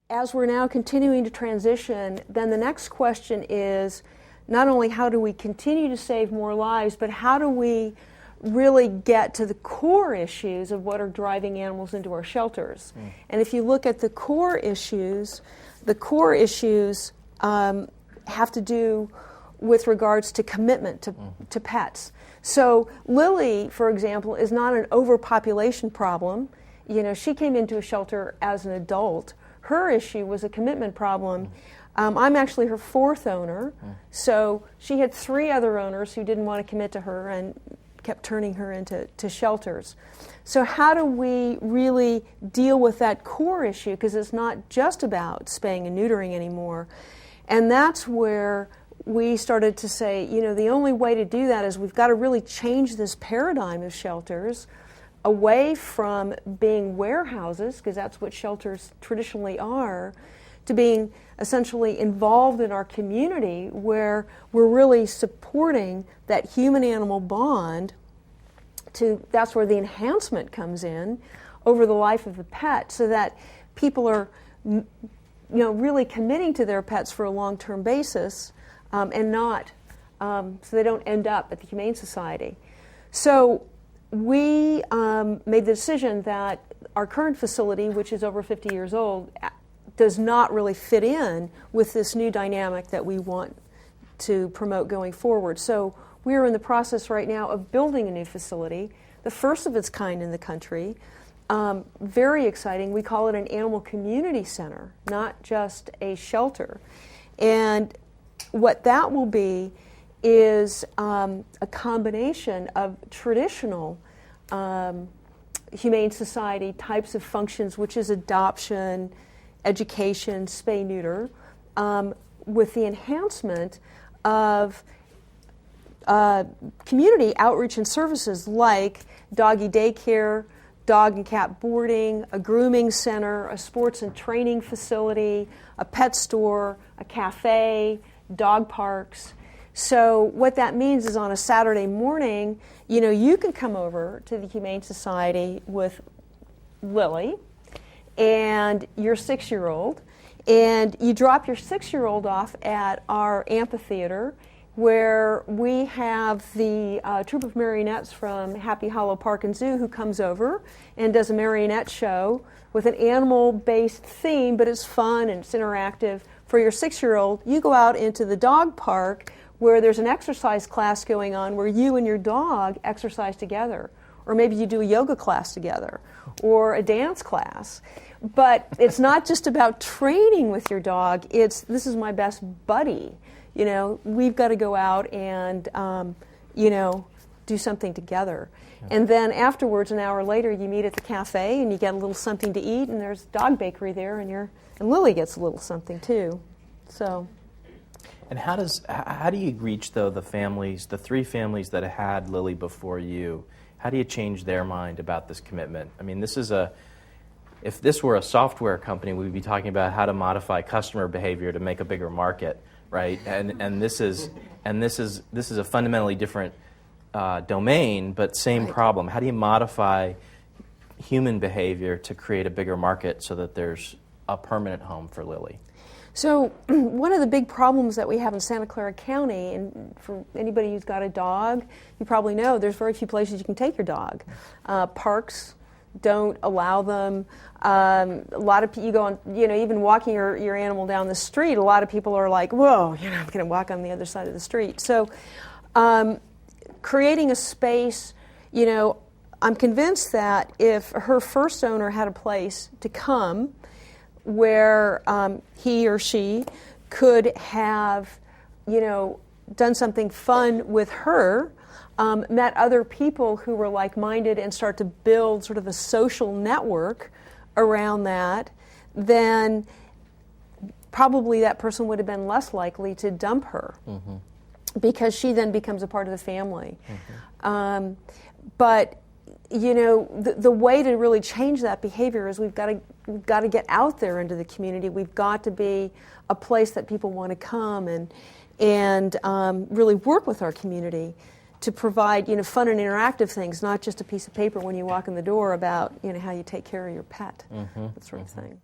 as we're now continuing to transition, then the next question is not only how do we continue to save more lives, but how do we really get to the core issues of what are driving animals into our shelters. And if you look at the core issues have to do with regards to commitment to pets. So Lily, for example, is not an overpopulation problem. You know, she came into a shelter as an adult. Her issue was a commitment problem. I'm actually her fourth owner, so she had 3 other owners who didn't want to commit to her and kept turning her into shelters. So how do we really deal with that core issue? Because it's not just about spaying and neutering anymore. And that's where we started to say, you know, the only way to do that is we've got to really change this paradigm of shelters away from being warehouses, because that's what shelters traditionally are, to being essentially involved in our community where we're really supporting that human-animal bond. That's where the enhancement comes in over the life of the pet, so that people are really committing to their pets for a long-term basis and not, so they don't end up at the Humane Society. So we made the decision that our current facility, which is over 50 years old, does not really fit in with this new dynamic that we want to promote going forward. So we are in the process right now of building a new facility, the first of its kind in the country. Very exciting. We call it an animal community center, not just a shelter. And what that will be is a combination of traditional Humane Society types of functions, which is adoption, education, spay, neuter, with the enhancement of community outreach and services like doggy daycare, dog and cat boarding, a grooming center, a sports and training facility, a pet store, a cafe, dog parks. So what that means is on a Saturday morning, you know, you can come over to the Humane Society with Lily and your 6-year-old, and you drop your 6-year-old off at our amphitheater, where we have the troupe of marionettes from Happy Hollow Park and Zoo who comes over and does a marionette show with an animal-based theme, but it's fun and it's interactive. For your 6-year-old, you go out into the dog park where there's an exercise class going on where you and your dog exercise together. Or maybe you do a yoga class together or a dance class. But it's not just about training with your dog, it's this is my best buddy. You know, we've got to go out and, do something together. Yeah. And then afterwards, an hour later, you meet at the cafe and you get a little something to eat, and there's dog bakery there, and Lily gets a little something too. So. And how do you reach, though, the 3 families that had Lily before you? How do you change their mind about this commitment? I mean, if this were a software company, we'd be talking about how to modify customer behavior to make a bigger market, right? And this is a fundamentally different domain, but same right. problem. How do you modify human behavior to create a bigger market so that there's a permanent home for Lily? So one of the big problems that we have in Santa Clara County, and for anybody who's got a dog, you probably know there's very few places you can take your dog. Parks don't allow them. A lot of you go on, even walking your animal down the street, a lot of people are like, whoa, I'm going to walk on the other side of the street. So creating a space, I'm convinced that if her first owner had a place to come where he or she could have, done something fun with her, met other people who were like-minded and start to build sort of a social network around that, then probably that person would have been less likely to dump her because she then becomes a part of the family. But the way to really change that behavior is we've got to get out there into the community. We've got to be a place that people want to come and really work with our community to provide fun and interactive things, not just a piece of paper when you walk in the door about how you take care of your pet, that sort of thing.